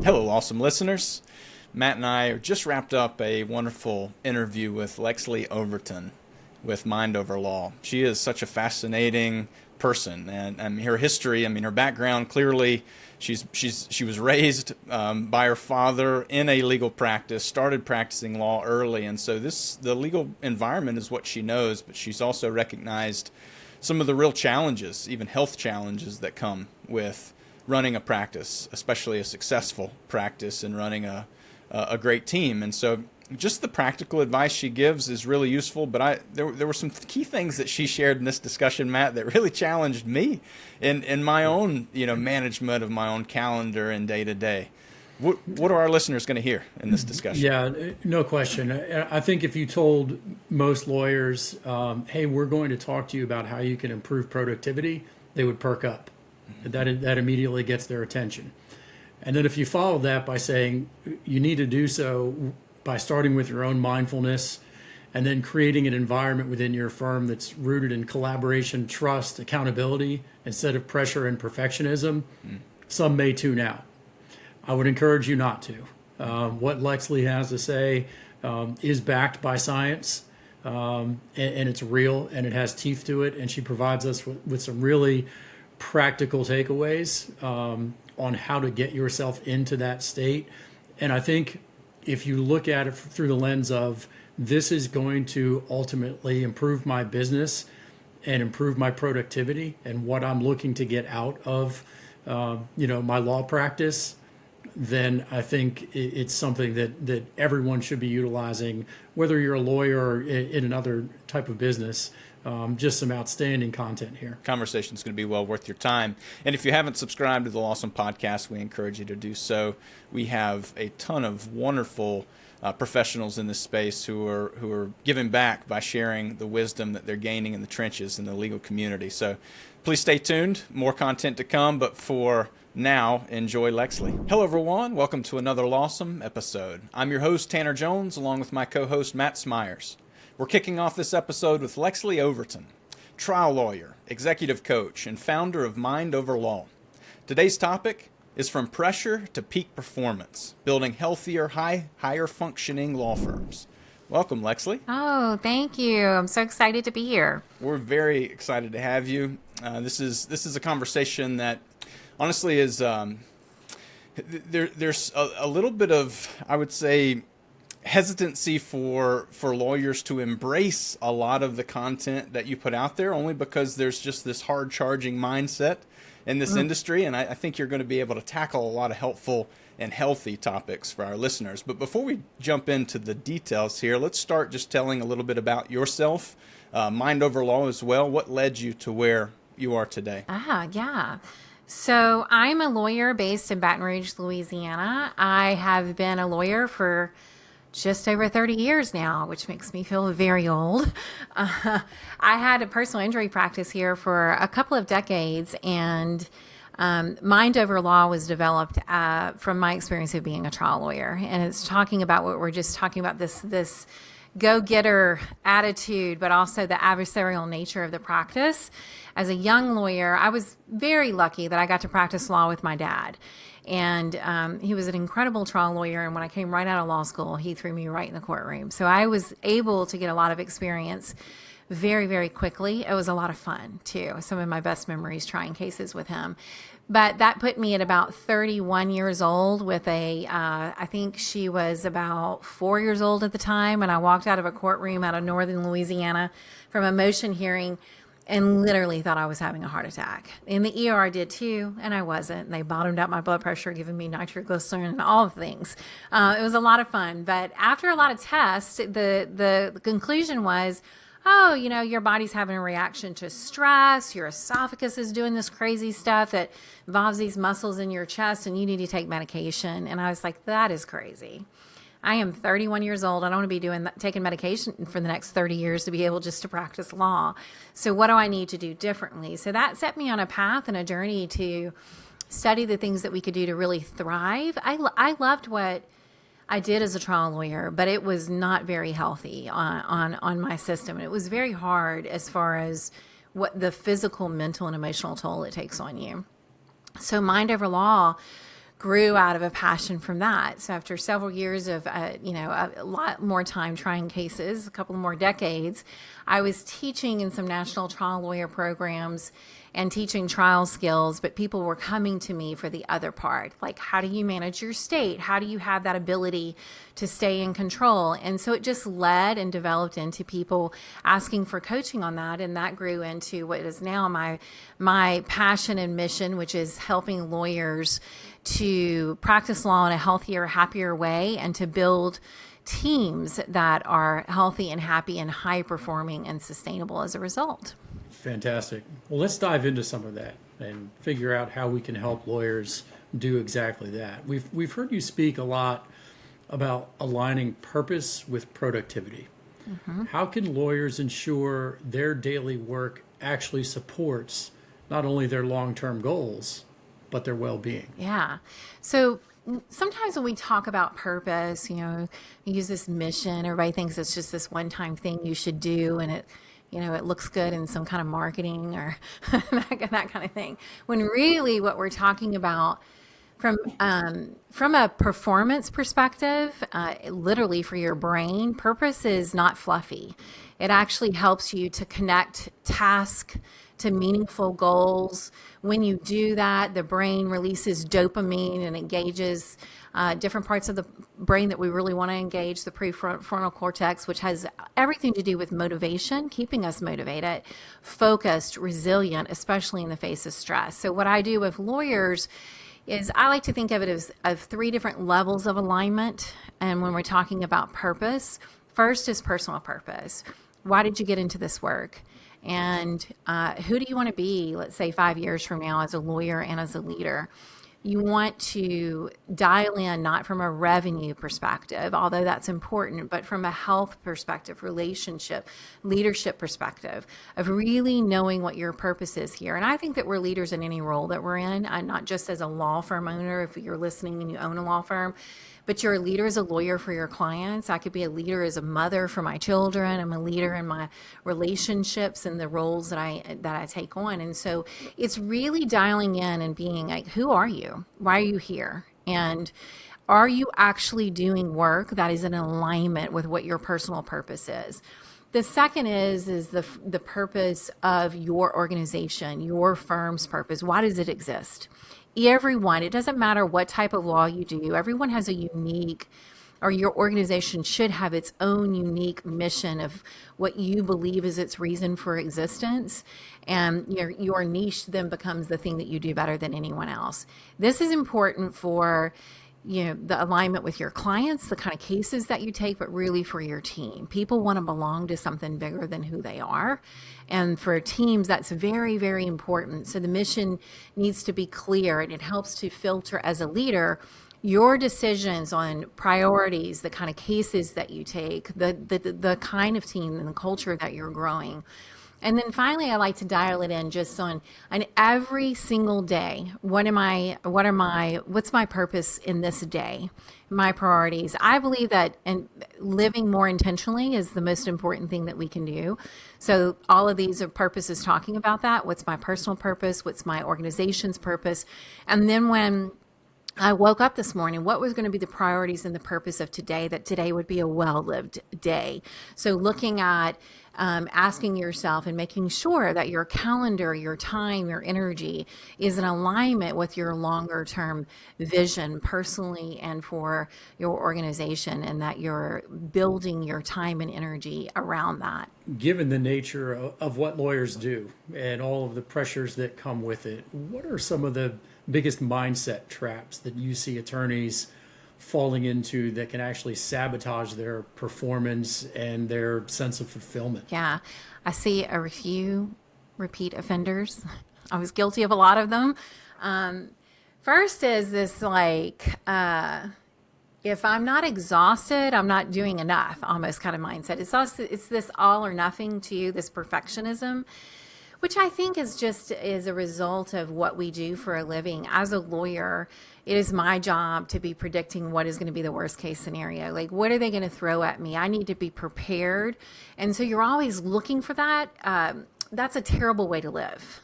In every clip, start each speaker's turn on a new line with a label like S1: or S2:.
S1: Hello, awesome listeners. Matt and I just wrapped up a wonderful interview with Lexlee Overton with Mind Over Law. She is such a fascinating person, and her history, her background, clearly she was raised by her father in a legal practice, started practicing law early, and so the legal environment is what she knows, but she's also recognized some of the real challenges, even health challenges, that come with running a practice, especially a successful practice, and running a great team. And so just the practical advice she gives is really useful, but there were some key things that she shared in this discussion, Matt, that really challenged me in my own management of my own calendar and day to day. What are our listeners going to hear in this discussion?
S2: Yeah, no question. I think if you told most lawyers, hey, we're going to talk to you about how you can improve productivity, they would perk up. That immediately gets their attention. And then if you follow that by saying you need to do so by starting with your own mindfulness and then creating an environment within your firm that's rooted in collaboration, trust, accountability, instead of pressure and perfectionism, some may tune out. I would encourage you not to. What Lexlee has to say is backed by science, and it's real, and it has teeth to it, and she provides us with some really practical takeaways on how to get yourself into that state. And I think if you look at it through the lens of this is going to ultimately improve my business and improve my productivity and what I'm looking to get out of my law practice, then I think it's something that everyone should be utilizing, whether you're a lawyer or in another type of business. Just some outstanding content here.
S1: Conversation is going to be well worth your time. And if you haven't subscribed to the Lawsome Podcast, we encourage you to do so. We have a ton of wonderful professionals in this space who are giving back by sharing the wisdom that they're gaining in the trenches in the legal community. So please stay tuned. More content to come, but for now, enjoy Lexlee. Hello, everyone. Welcome to another Lawsome episode. I'm your host, Tanner Jones, along with my co-host, Matt Smyers. We're kicking off this episode with Lexlee Overton, trial lawyer, executive coach, and founder of Mind Over Law. Today's topic is from pressure to peak performance, building healthier, higher functioning law firms. Welcome, Lexlee.
S3: Oh, thank you. I'm so excited to be here.
S1: We're very excited to have you. This is a conversation that honestly is there's a little bit of, I would say, hesitancy for lawyers to embrace a lot of the content that you put out there, only because there's just this hard charging mindset in this industry. And I think you're going to be able to tackle a lot of helpful and healthy topics for our listeners. But before we jump into the details here, let's start just telling a little bit about yourself, Mind Over Law as well. What led you to where you are today?
S3: Yeah. So I'm a lawyer based in Baton Rouge, Louisiana. I have been a lawyer for just over 30 years now, which makes me feel very old. I had a personal injury practice here for a couple of decades, and Mind Over Law was developed from my experience of being a trial lawyer. And it's talking about what we're just talking about, this go-getter attitude, but also the adversarial nature of the practice. As a young lawyer, I was very lucky that I got to practice law with my dad. And he was an incredible trial lawyer. And when I came right out of law school, he threw me right in the courtroom. So I was able to get a lot of experience very, very quickly. It was a lot of fun, too. Some of my best memories trying cases with him. But that put me at about 31 years old with I think she was about 4 years old at the time. And I walked out of a courtroom out of northern Louisiana from a motion hearing and literally thought I was having a heart attack. And the ER did too, and I wasn't. They bottomed out my blood pressure, giving me nitroglycerin and all the things. It was a lot of fun. But after a lot of tests, the conclusion was, your body's having a reaction to stress. Your esophagus is doing this crazy stuff that involves these muscles in your chest, and you need to take medication. And I was like, that is crazy. I am 31 years old. I don't want to be taking medication for the next 30 years to be able just to practice law. So what do I need to do differently? So that set me on a path and a journey to study the things that we could do to really thrive. I loved what I did as a trial lawyer, but it was not very healthy on my system. And it was very hard as far as what the physical, mental, and emotional toll it takes on you. So Mind Over Law grew out of a passion from that. So after several years of, a lot more time trying cases, a couple more decades, I was teaching in some national trial lawyer programs and teaching trial skills, but people were coming to me for the other part. Like, how do you manage your state? How do you have that ability to stay in control? And so it just led and developed into people asking for coaching on that. And that grew into what is now my passion and mission, which is helping lawyers to practice law in a healthier, happier way and to build teams that are healthy and happy and high performing and sustainable as a result.
S2: Fantastic. Well, let's dive into some of that and figure out how we can help lawyers do exactly that. We've heard you speak a lot about aligning purpose with productivity. Mm-hmm. How can lawyers ensure their daily work actually supports not only their long-term goals, but their well-being?
S3: Yeah. So sometimes when we talk about purpose, you use this mission, everybody thinks it's just this one-time thing you should do, and it looks good in some kind of marketing or that kind of thing. When really what we're talking about from a performance perspective, literally for your brain, purpose is not fluffy. It actually helps you to connect task to meaningful goals. When you do that, the brain releases dopamine and engages different parts of the brain that we really want to engage, the prefrontal cortex, which has everything to do with motivation, keeping us motivated, focused, resilient, especially in the face of stress. So what I do with lawyers is I like to think of it as of three different levels of alignment. And when we're talking about purpose, first is personal purpose. Why did you get into this work? And who do you want to be, let's say 5 years from now, as a lawyer and as a leader? You want to dial in not from a revenue perspective, although that's important, but from a health perspective, relationship, leadership perspective, of really knowing what your purpose is here. And I think that we're leaders in any role that we're in, not just as a law firm owner, if you're listening and you own a law firm, but you're a leader as a lawyer for your clients. I could be a leader as a mother for my children. I'm a leader in my relationships and the roles that I take on. And so it's really dialing in and being like, who are you? Why are you here? And are you actually doing work that is in alignment with what your personal purpose is? The second is the purpose of your organization, your firm's purpose. Why does it exist? Everyone, it doesn't matter what type of law you do, everyone has a unique, or your organization should have its own unique mission of what you believe is its reason for existence. And your niche then becomes the thing that you do better than anyone else. This is important for the alignment with your clients, the kind of cases that you take, but really for your team. People want to belong to something bigger than who they are. And for teams, that's very, very important. So the mission needs to be clear, and it helps to filter as a leader your decisions on priorities, the kind of cases that you take, the kind of team and the culture that you're growing. And then finally, I like to dial it in just on every single day. What's my purpose in this day? My priorities. I believe that living more intentionally is the most important thing that we can do. So all of these are purposes talking about that. What's my personal purpose? What's my organization's purpose? And then when I woke up this morning, what was going to be the priorities and the purpose of today, that today would be a well-lived day? So looking at asking yourself and making sure that your calendar, your time, your energy is in alignment with your longer term vision personally and for your organization, and that you're building your time and energy around that.
S2: Given the nature of what lawyers do and all of the pressures that come with it, what are some of the biggest mindset traps that you see attorneys falling into that can actually sabotage their performance and their sense of fulfillment?
S3: Yeah, I see a few repeat offenders. I was guilty of a lot of them. First is this if I'm not exhausted, I'm not doing enough, almost kind of mindset. It's this all or nothing to you, this perfectionism, which I think is a result of what we do for a living. As a lawyer, it is my job to be predicting what is going to be the worst case scenario. Like, what are they going to throw at me? I need to be prepared. And so you're always looking for that. that's a terrible way to live.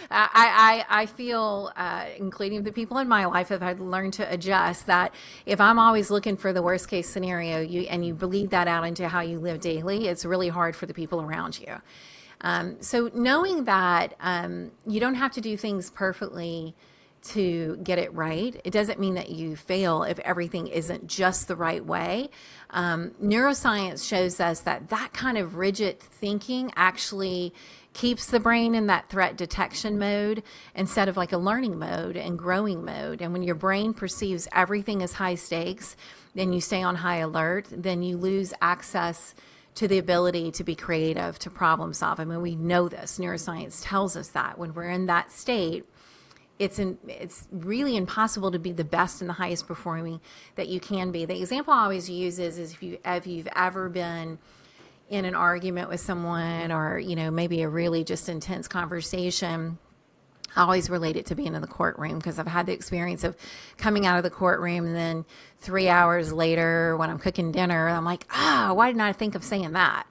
S3: I feel, including the people in my life, have had to learn to adjust that if I'm always looking for the worst case scenario, and you bleed that out into how you live daily, it's really hard for the people around you. So knowing that you don't have to do things perfectly to get it right, it doesn't mean that you fail if everything isn't just the right way. Neuroscience shows us that that kind of rigid thinking actually keeps the brain in that threat detection mode instead of like a learning mode and growing mode. And when your brain perceives everything as high stakes, then you stay on high alert, then you lose access to the ability to be creative, to problem solve. I mean, we know this. Neuroscience tells us that when we're in that state, it's really impossible to be the best and the highest performing that you can be. The example I always use is if you've ever been in an argument with someone, or maybe a really just intense conversation. I always relate it to being in the courtroom, because I've had the experience of coming out of the courtroom and then 3 hours later when I'm cooking dinner, I'm like, why didn't I think of saying that?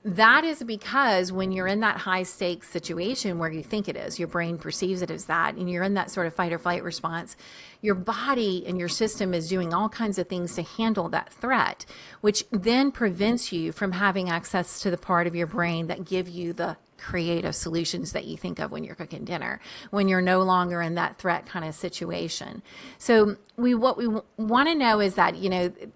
S3: That is because when you're in that high stakes situation where you think it is, your brain perceives it as that, and you're in that sort of fight or flight response, your body and your system is doing all kinds of things to handle that threat, which then prevents you from having access to the part of your brain that give you the creative solutions that you think of when you're cooking dinner, when you're no longer in that threat kind of situation. So what we want to know is that,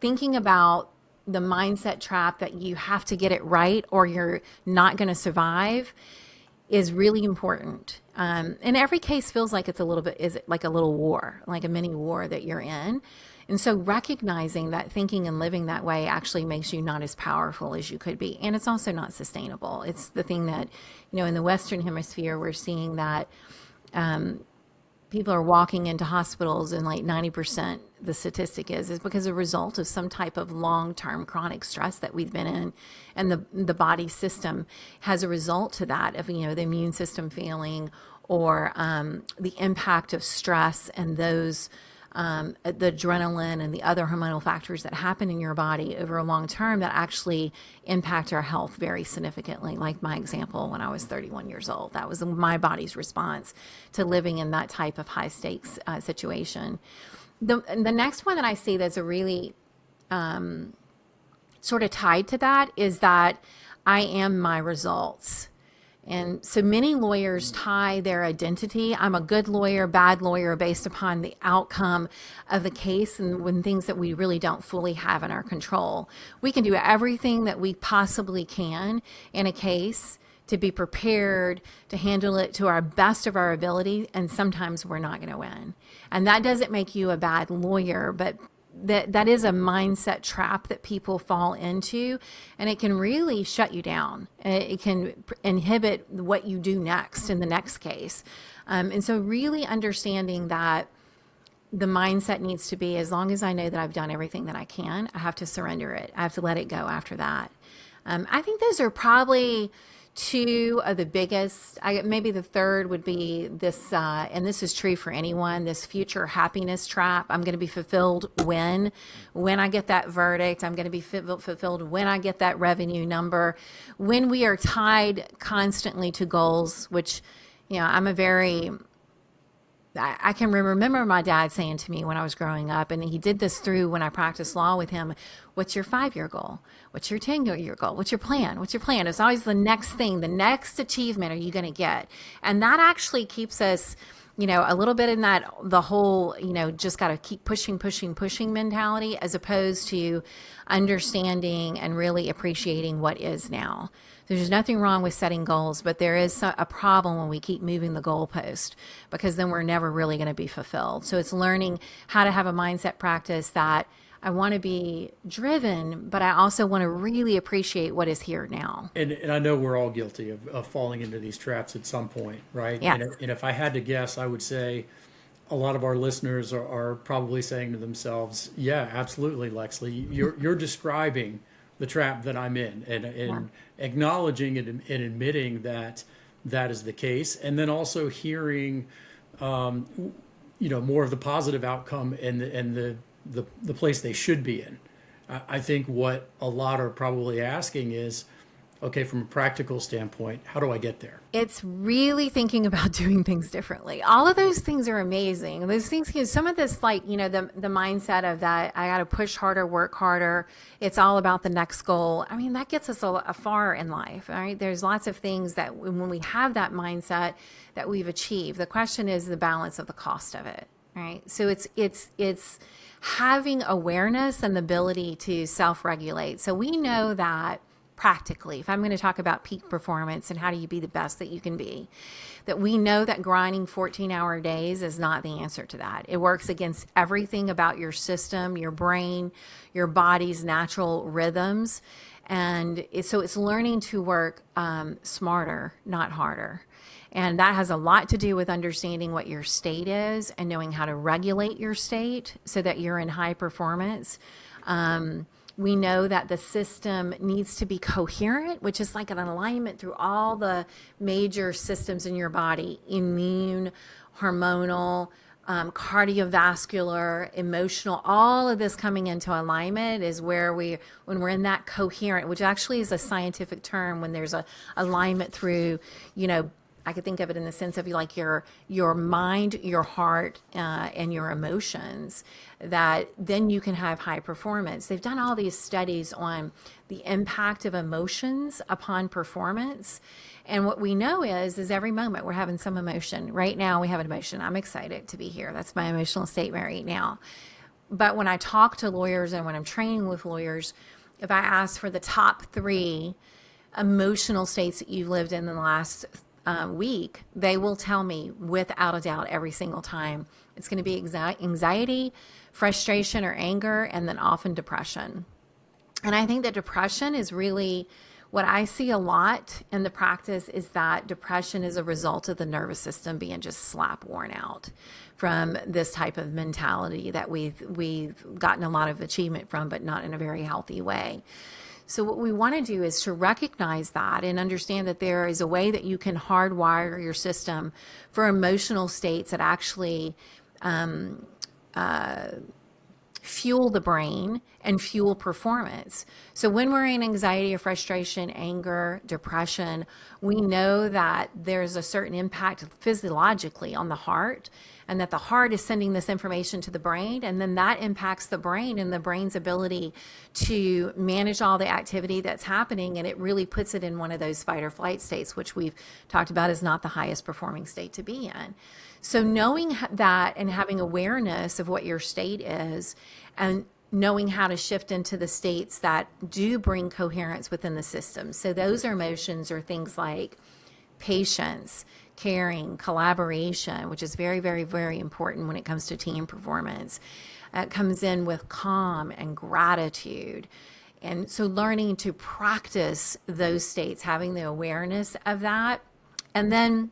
S3: thinking about the mindset trap that you have to get it right or you're not going to survive is really important. And every case feels like it's like a little war, like a mini war that you're in. And so recognizing that thinking and living that way actually makes you not as powerful as you could be. And it's also not sustainable. It's the thing that, in the Western Hemisphere, we're seeing that people are walking into hospitals, and like 90%, the statistic is because a result of some type of long-term chronic stress that we've been in, and the body system has a result to that of, the immune system failing, or the impact of stress and those the adrenaline and the other hormonal factors that happen in your body over a long term that actually impact our health very significantly. Like my example, when I was 31 years old, that was my body's response to living in that type of high stakes situation. The next one that I see that's a really sort of tied to that is that I am my results. And so many lawyers tie their identity, I'm a good lawyer, bad lawyer, based upon the outcome of the case, and when things that we really don't fully have in our control. We can do everything that we possibly can in a case to be prepared to handle it to our best of our ability, and sometimes we're not going to win. And that doesn't make you a bad lawyer, but that is a mindset trap that people fall into, and it can really shut you down. It can inhibit what you do next in the next case. And so really understanding that the mindset needs to be, as long as I know that I've done everything that I can, I have to surrender it. I have to let it go after that. I think those are probably two of the biggest. Maybe the third would be this, and this is true for anyone, this future happiness trap. I'm going to be fulfilled when I get that verdict. I'm going to be fulfilled when I get that revenue number. When we are tied constantly to goals, which, I can remember my dad saying to me when I was growing up, and he did this through when I practiced law with him, what's your 5-year goal? What's your 10-year goal? What's your plan? What's your plan? It's always the next thing, the next achievement are you going to get? And that actually keeps us, a little bit in that, the whole, just got to keep pushing mentality, as opposed to understanding and really appreciating what is now. There's nothing wrong with setting goals, but there is a problem when we keep moving the goalpost, because then we're never really going to be fulfilled. So it's learning how to have a mindset practice that I want to be driven, but I also want to really appreciate what is here now.
S2: And I know we're all guilty of falling into these traps at some point, right?
S3: Yeah.
S2: And if I had to guess, I would say a lot of our listeners are probably saying to themselves, yeah, absolutely, Lexlee, you're describing the trap that I'm in, and acknowledging it and admitting that that is the case, and then also hearing, more of the positive outcome and the place they should be in. I think what a lot are probably asking is, okay, from a practical standpoint, how do I get there?
S3: It's really thinking about doing things differently. All of those things are amazing. Those things, some of this, like, the mindset of that, I got to push harder, work harder. It's all about the next goal. I mean, that gets us a far in life, right? There's lots of things that when we have that mindset that we've achieved, the question is the balance of the cost of it, right? So it's having awareness and the ability to self-regulate. So we know that practically, if I'm going to talk about peak performance and how do you be the best that you can be, that we know that grinding 14-hour days is not the answer to that. It works against everything about your system, your brain, your body's natural rhythms. And so it's learning to work smarter, not harder. And that has a lot to do with understanding what your state is and knowing how to regulate your state so that you're in high performance. We know that the system needs to be coherent, which is like an alignment through all the major systems in your body: immune, hormonal, cardiovascular, emotional. All of this coming into alignment is where when we're in that coherent, which actually is a scientific term, when there's a alignment through, I could think of it in the sense of like your mind, your heart, and your emotions, that then you can have high performance. They've done all these studies on the impact of emotions upon performance. And what we know is every moment we're having some emotion. Right now we have an emotion. I'm excited to be here. That's my emotional statement right now. But when I talk to lawyers and when I'm training with lawyers, if I ask for the top 3 emotional states that you've lived in the last week, they will tell me without a doubt every single time it's going to be anxiety, frustration, or anger, and then often depression. And I think that depression is really what I see a lot in the practice, is that depression is a result of the nervous system being just slap worn out from this type of mentality that we've gotten a lot of achievement from, but not in a very healthy way. So what we want to do is to recognize that and understand that there is a way that you can hardwire your system for emotional states that actually fuel the brain and fuel performance. So when we're in anxiety or frustration, anger, depression, we know that there's a certain impact physiologically on the heart, and that the heart is sending this information to the brain, and then that impacts the brain and the brain's ability to manage all the activity that's happening, and it really puts it in one of those fight or flight states, which we've talked about is not the highest performing state to be in. So knowing that and having awareness of what your state is, and knowing how to shift into the states that do bring coherence within the system. So those emotions are things like patience, caring, collaboration, which is very, very, very important when it comes to team performance. It comes in with calm and gratitude. And so learning to practice those states, having the awareness of that. And then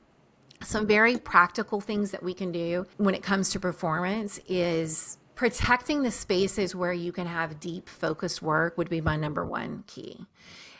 S3: some very practical things that we can do when it comes to performance is protecting the spaces where you can have deep focused work would be my number one key.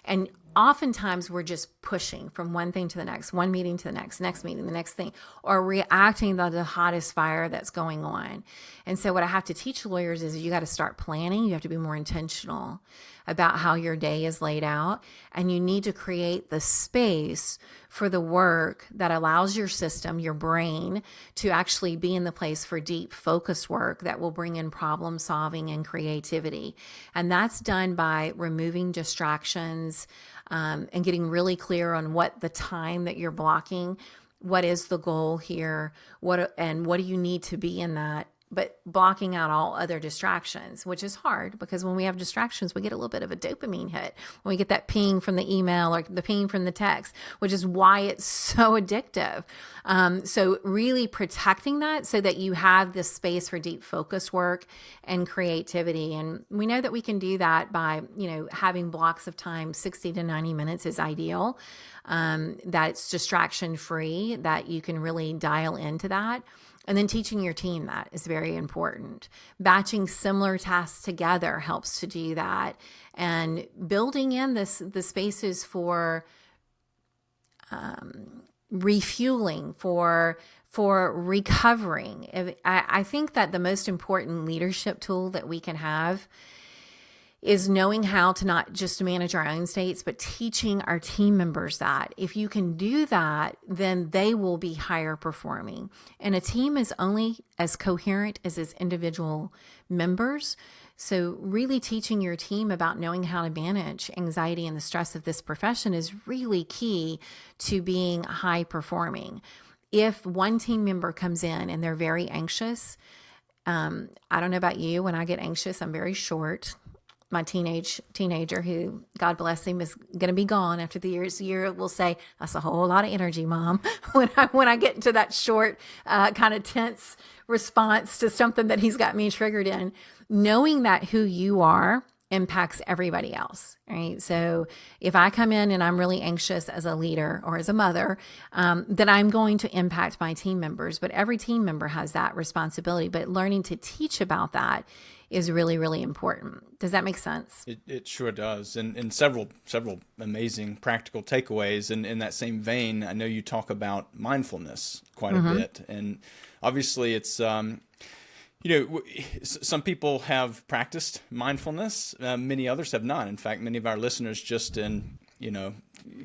S3: And oftentimes we're just pushing from one thing to the next, one meeting to the next meeting, the next thing, or reacting to the hottest fire that's going on. And so what I have to teach lawyers is you got to start planning. You have to be more intentional about how your day is laid out. And you need to create the space for the work that allows your system, your brain, to actually be in the place for deep focused work that will bring in problem solving and creativity. And that's done by removing distractions, and getting really clear on what the time that you're blocking, what is the goal here, what do you need to be in that, but blocking out all other distractions, which is hard because when we have distractions, we get a little bit of a dopamine hit when we get that ping from the email or the ping from the text, which is why it's so addictive. So really protecting that so that you have this space for deep focus work and creativity. And we know that we can do that by, having blocks of time. 60 to 90 minutes is ideal. That it's distraction free, that you can really dial into that. And then teaching your team that is very important. Batching similar tasks together helps to do that. And building in the spaces for refueling, for recovering. I think that the most important leadership tool that we can have is knowing how to not just manage our own states, but teaching our team members that. If you can do that, then they will be higher performing. And a team is only as coherent as its individual members. So really teaching your team about knowing how to manage anxiety and the stress of this profession is really key to being high performing. If one team member comes in and they're very anxious, I don't know about you, when I get anxious, I'm very short. My teenager, who, God bless him, is going to be gone after the year, will say, "That's a whole lot of energy, Mom." When I get into that short, kind of tense response to something that he's got me triggered in, knowing that who you are impacts everybody else, right? So if I come in and I'm really anxious as a leader or as a mother, then I'm going to impact my team members. But every team member has that responsibility. But learning to teach about that is really, really important. Does that make sense?
S1: It sure does. And several amazing practical takeaways. And in that same vein, I know you talk about mindfulness quite a bit. And obviously it's, some people have practiced mindfulness. Many others have not. In fact, many of our listeners, just in,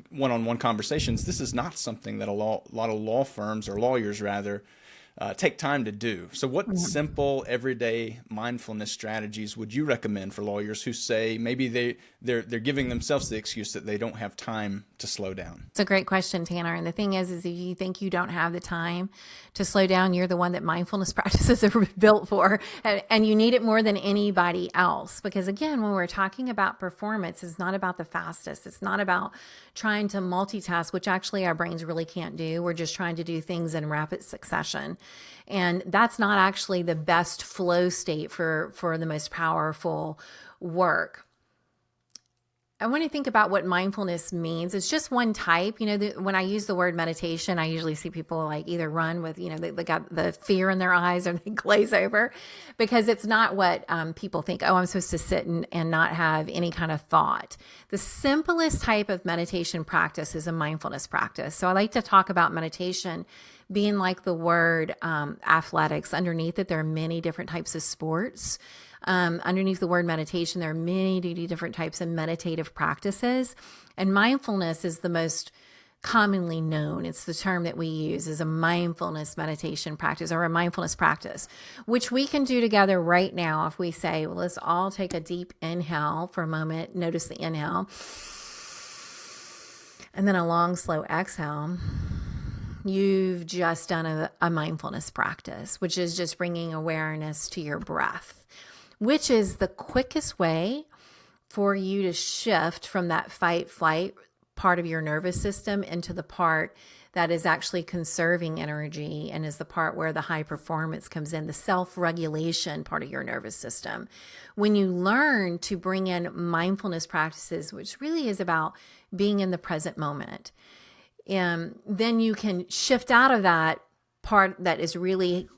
S1: one-on-one conversations, this is not something that a lot of law firms, or lawyers rather, take time to do. So what simple everyday mindfulness strategies would you recommend for lawyers who say maybe they're giving themselves the excuse that they don't have time to slow down?
S3: It's a great question, Tanner. And the thing is if you think you don't have the time to slow down, you're the one that mindfulness practices are built for. And you need it more than anybody else. Because again, when we're talking about performance, it's not about the fastest. It's not about trying to multitask, which actually our brains really can't do. We're just trying to do things in rapid succession. And that's not actually the best flow state for the most powerful work. I want to think about what mindfulness means. It's just one type. When I use the word meditation, I usually see people like either run with, they got the fear in their eyes or they glaze over, because it's not what people think, oh, I'm supposed to sit and not have any kind of thought. The simplest type of meditation practice is a mindfulness practice. So I like to talk about meditation being like the word athletics. Underneath it, there are many different types of sports. Underneath the word meditation, there are many different types of meditative practices. And mindfulness is the most commonly known. It's the term that we use as a mindfulness meditation practice or a mindfulness practice, which we can do together right now. If we say, well, let's all take a deep inhale for a moment. Notice the inhale. And then a long, slow exhale. You've just done a mindfulness practice, which is just bringing awareness to your breath, which is the quickest way for you to shift from that fight-flight part of your nervous system into the part that is actually conserving energy and is the part where the high performance comes in, the self-regulation part of your nervous system. When you learn to bring in mindfulness practices, which really is about being in the present moment, then you can shift out of that part that is really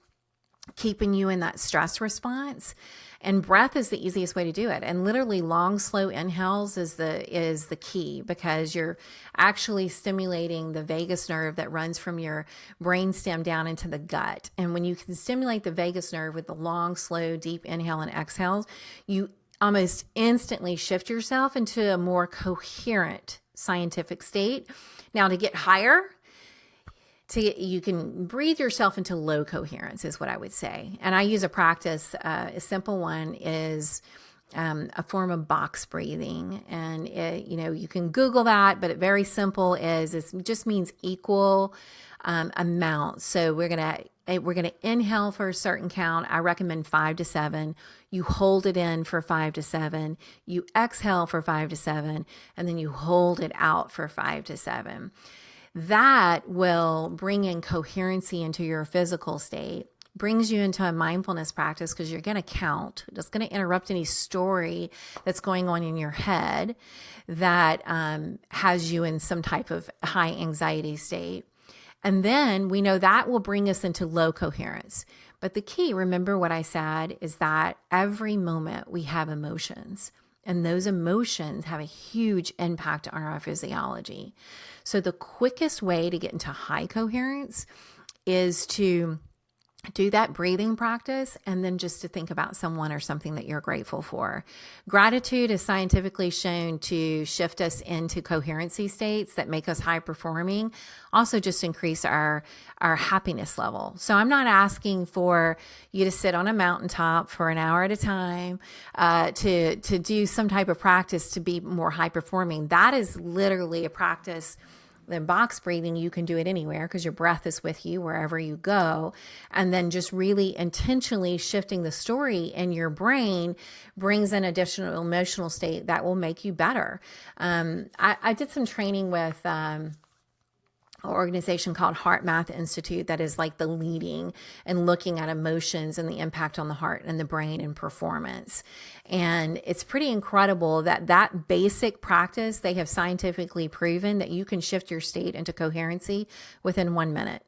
S3: keeping you in that stress response. And breath is the easiest way to do it. And literally long, slow inhales is the key, because you're actually stimulating the vagus nerve that runs from your brainstem down into the gut. And when you can stimulate the vagus nerve with the long, slow, deep inhale and exhales, you almost instantly shift yourself into a more coherent scientific state. Now, to get higher, you can breathe yourself into low coherence is what I would say. And I use a practice, a simple one is a form of box breathing. And you can Google that, but it very simple it just means equal amount. So we're gonna inhale for a certain count. I recommend 5 to 7. You hold it in for 5 to 7. You exhale for 5 to 7, and then you hold it out for 5 to 7. That will bring in coherency into your physical state, brings you into a mindfulness practice because you're going to count. It's going to interrupt any story that's going on in your head that has you in some type of high anxiety state. And then we know that will bring us into low coherence. But the key, remember what I said, is that every moment we have emotions. And those emotions have a huge impact on our physiology. So the quickest way to get into high coherence is to do that breathing practice, and then just to think about someone or something that you're grateful for. Gratitude is scientifically shown to shift us into coherency states that make us high performing, also just increase our happiness level. So I'm not asking for you to sit on a mountaintop for an hour at a time, to do some type of practice to be more high performing. That is literally a practice. Then box breathing, you can do it anywhere because your breath is with you wherever you go. And then just really intentionally shifting the story in your brain brings an additional emotional state that will make you better. I did some training with organization called Heart Math Institute that is like the leading and looking at emotions and the impact on the heart and the brain and performance. And it's pretty incredible that basic practice, they have scientifically proven that you can shift your state into coherency within 1 minute.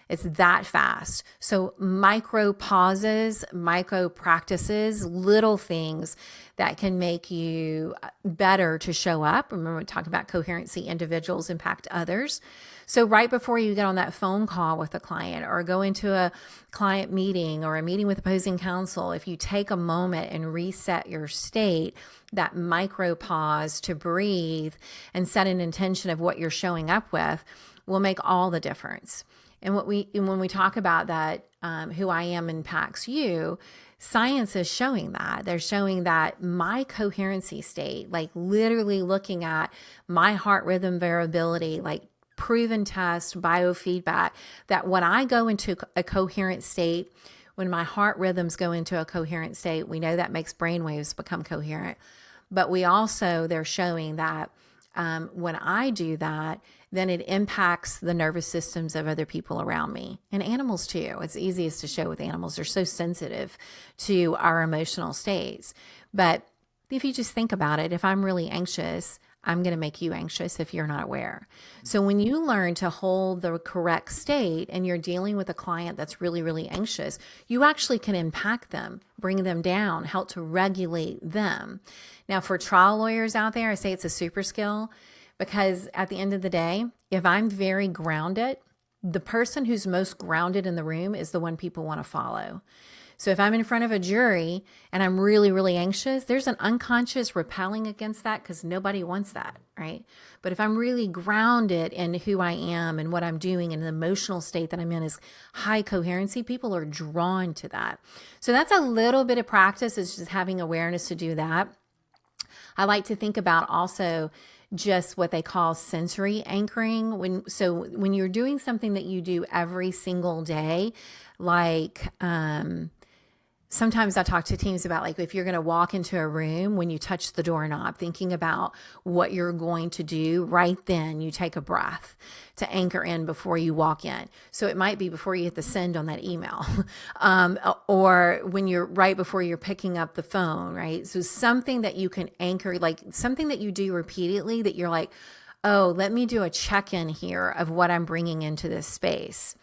S3: It's that fast. So micro pauses, micro practices, little things that can make you better to show up. Remember, we talked about coherency, individuals impact others. So right before you get on that phone call with a client or go into a client meeting or a meeting with opposing counsel, if you take a moment and reset your state, that micro pause to breathe and set an intention of what you're showing up with will make all the difference. And when we talk about that, who I am impacts you, science is showing that. They're showing that my coherency state, like literally looking at my heart rhythm variability, like proven test, biofeedback, that when I go into a coherent state, when my heart rhythms go into a coherent state, we know that makes brain waves become coherent. But they're showing that when I do that, then it impacts the nervous systems of other people around me and animals too. It's easiest to show with animals. They're so sensitive to our emotional states. But if you just think about it, if I'm really anxious, I'm going to make you anxious if you're not aware. So when you learn to hold the correct state and you're dealing with a client that's really, really anxious, you actually can impact them, bring them down, help to regulate them. Now, for trial lawyers out there, I say it's a super skill because at the end of the day, if I'm very grounded, the person who's most grounded in the room is the one people want to follow. So if I'm in front of a jury and I'm really, really anxious, there's an unconscious repelling against that because nobody wants that, right? But if I'm really grounded in who I am and what I'm doing and the emotional state that I'm in is high coherency, people are drawn to that. So that's a little bit of practice, is just having awareness to do that. I like to think about also just what they call sensory anchoring. When you're doing something that you do every single day, like sometimes I talk to teams about, like, if you're going to walk into a room, when you touch the doorknob, thinking about what you're going to do right then, you take a breath to anchor in before you walk in. So it might be before you hit the send on that email, or when you're right before you're picking up the phone, right? So something that you can anchor, like something that you do repeatedly that you're like, oh, let me do a check-in here of what I'm bringing into this space.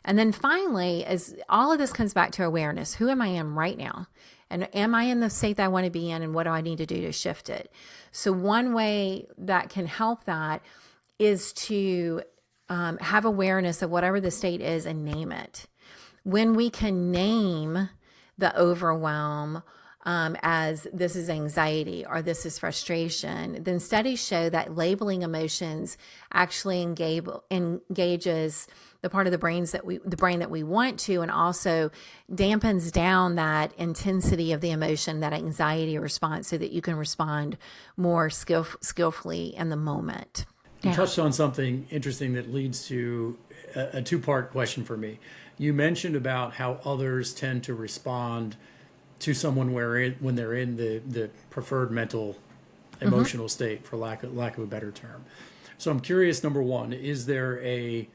S3: And then finally, as all of this comes back to awareness, who am I in right now? And am I in the state that I want to be in? And what do I need to do to shift it? So one way that can help that is to have awareness of whatever the state is and name it. When we can name the overwhelm as this is anxiety or this is frustration, then studies show that labeling emotions actually engages the part of the brain that we want to, and also dampens down that intensity of the emotion, that anxiety response, so that you can respond more skillfully in the moment.
S2: You touched on something interesting that leads to a two-part question for me. You mentioned about how others tend to respond to someone when they're in the preferred mental, emotional state, for lack of a better term. So I'm curious, number one, is there a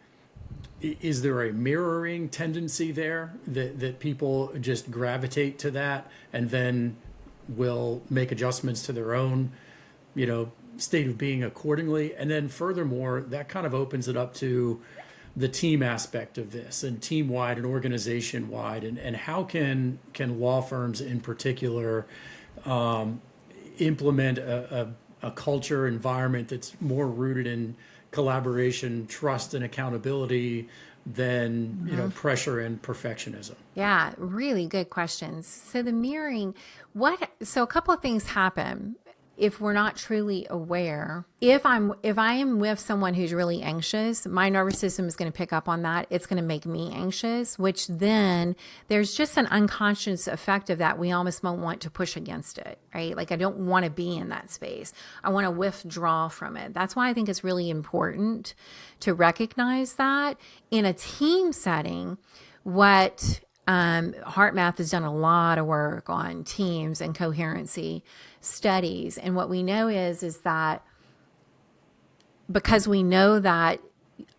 S2: mirroring tendency there that people just gravitate to that and then will make adjustments to their own, state of being accordingly? And then furthermore, that kind of opens it up to the team aspect of this, and team-wide and organization-wide, and how can law firms in particular implement a culture environment that's more rooted in collaboration, trust, and accountability, than pressure and perfectionism.
S3: Yeah, really good questions. So the mirroring, so a couple of things happen if we're not truly aware. If I am with someone who's really anxious, my nervous system is going to pick up on that. It's going to make me anxious, which then there's just an unconscious effect of that. We almost won't want to push against it, right? Like I don't want to be in that space. I want to withdraw from it. That's why I think it's really important to recognize that in a team setting. What HeartMath has done a lot of work on teams and coherency studies. And what we know is that because we know that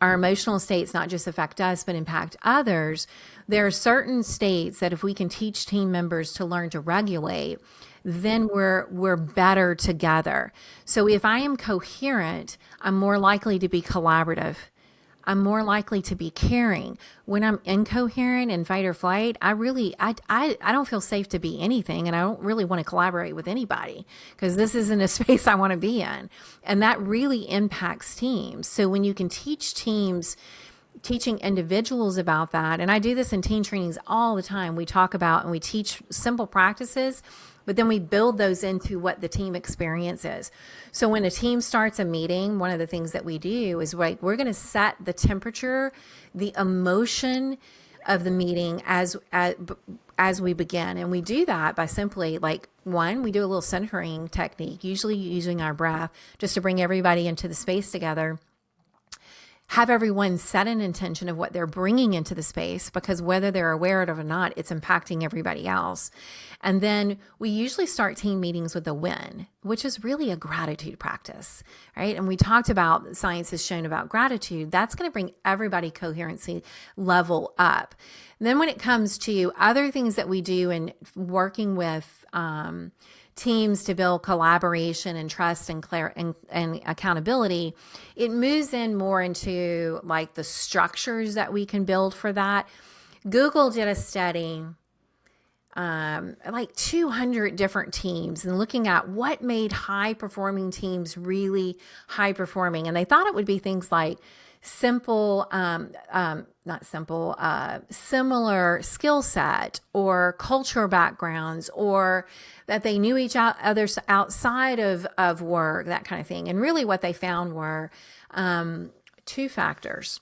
S3: our emotional states not just affect us, but impact others, there are certain states that if we can teach team members to learn to regulate, then we're better together. So if I am coherent, I'm more likely to be collaborative. I'm more likely to be caring. When I'm incoherent and fight or flight, I don't feel safe to be anything, and I don't really want to collaborate with anybody because this isn't a space I want to be in. And that really impacts teams. So when you can teach teams, teaching individuals about that, and I do this in team trainings all the time, we talk about and we teach simple practices, but then we build those into what the team experience is. So when a team starts a meeting, one of the things that we do is we're going to set the temperature, the emotion of the meeting as we begin. And we do that by simply we do a little centering technique, usually using our breath just to bring everybody into the space together. Have everyone set an intention of what they're bringing into the space, because whether they're aware of it or not, it's impacting everybody else. And then we usually start team meetings with a win, which is really a gratitude practice, right? And we talked about, science has shown about gratitude. That's going to bring everybody coherency level up. And then when it comes to other things that we do in working with teams to build collaboration and trust and accountability, it moves in more into like the structures that we can build for that. Google did a study, 200 different teams, and looking at what made high performing teams really high performing. And they thought it would be things like similar skill set or culture backgrounds, or that they knew each other outside of work, that kind of thing. And really what they found were two factors.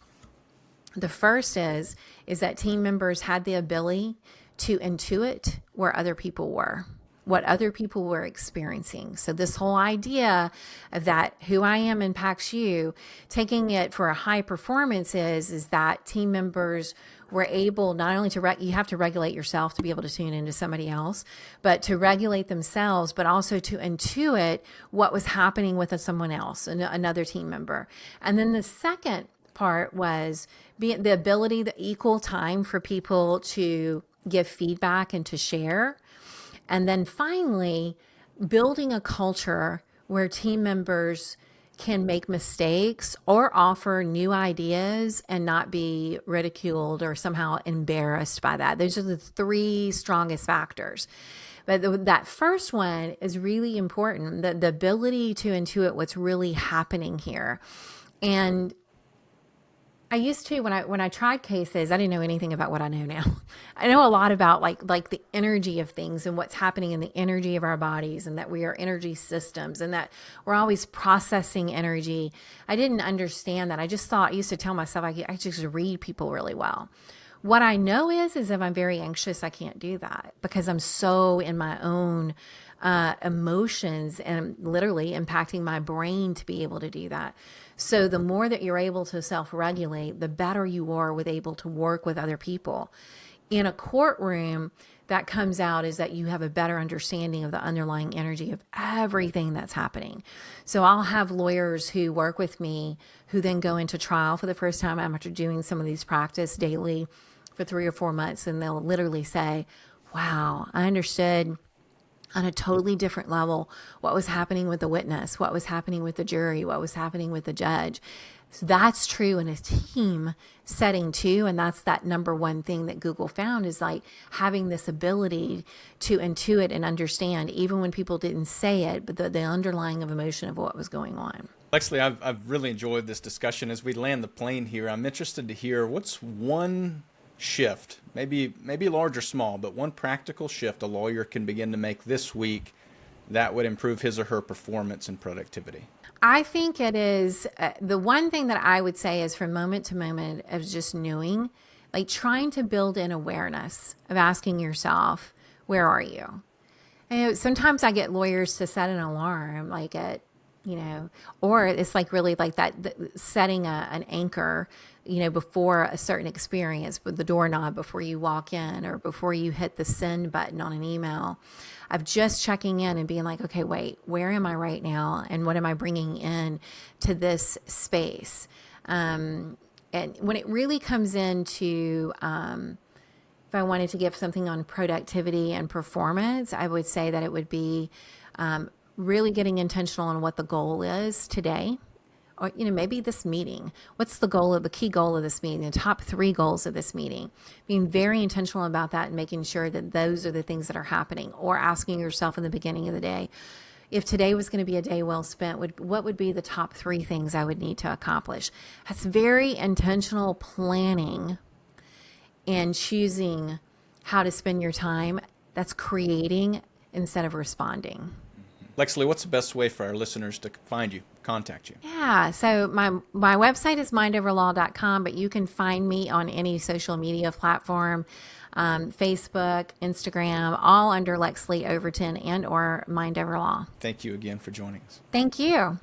S3: The first is that team members had the ability to intuit where other people were, what other people were experiencing. So this whole idea of that who I am impacts you, taking it for a high performance is that team members were able not only to, you have to regulate yourself to be able to tune into somebody else, but to regulate themselves, but also to intuit what was happening with someone else, another team member. And then the second part was the ability, the equal time for people to give feedback and to share. And then finally, building a culture where team members can make mistakes or offer new ideas and not be ridiculed or somehow embarrassed by that. Those are the three strongest factors. But that first one is really important, the ability to intuit what's really happening here. And I used to, when I tried cases, I didn't know anything about what I know now. I know a lot about like the energy of things and what's happening in the energy of our bodies, and that we are energy systems, and that we're always processing energy. I didn't understand that. I used to tell myself I just read people really well. What I know is if I'm very anxious, I can't do that because I'm so in my own emotions and literally impacting my brain to be able to do that. So the more that you're able to self-regulate, the better you are with able to work with other people. In a courtroom, that comes out is that you have a better understanding of the underlying energy of everything that's happening. So I'll have lawyers who work with me who then go into trial for the first time after doing some of these practice daily for 3 or 4 months, and they'll literally say, wow, I understood on a totally different level what was happening with the witness, what was happening with the jury, what was happening with the judge. So that's true in a team setting too. And that's that number one thing that Google found is like having this ability to intuit and understand, even when people didn't say it, but the underlying of emotion of what was going on.
S1: Lexlee, I've really enjoyed this discussion. As we land the plane here, I'm interested to hear what's one shift, maybe large or small, but one practical shift a lawyer can begin to make this week that would improve his or her performance and productivity.
S3: I think it is the one thing that I would say is from moment to moment of just knowing, like trying to build in awareness of asking yourself, where are you? And sometimes I get lawyers to set an alarm, like at, or it's like really like that, setting an anchor, before a certain experience with the doorknob before you walk in or before you hit the send button on an email, of just checking in and being like, okay, wait, where am I right now? And what am I bringing in to this space? And when it really comes into, if I wanted to give something on productivity and performance, I would say that it would be really getting intentional on what the goal is today. Or, maybe this meeting. What's the key goal of this meeting, the top 3 goals of this meeting? Being very intentional about that and making sure that those are the things that are happening, or asking yourself in the beginning of the day, if today was going to be a day well spent, what would be the top 3 things I would need to accomplish? That's very intentional planning and choosing how to spend your time. That's creating instead of responding.
S1: Lexlee, what's the best way for our listeners to find you, contact you?
S3: Yeah, so my website is mindoverlaw.com, but you can find me on any social media platform, Facebook, Instagram, all under Lexlee Overton and or Mind Over Law.
S1: Thank you again for joining us.
S3: Thank you.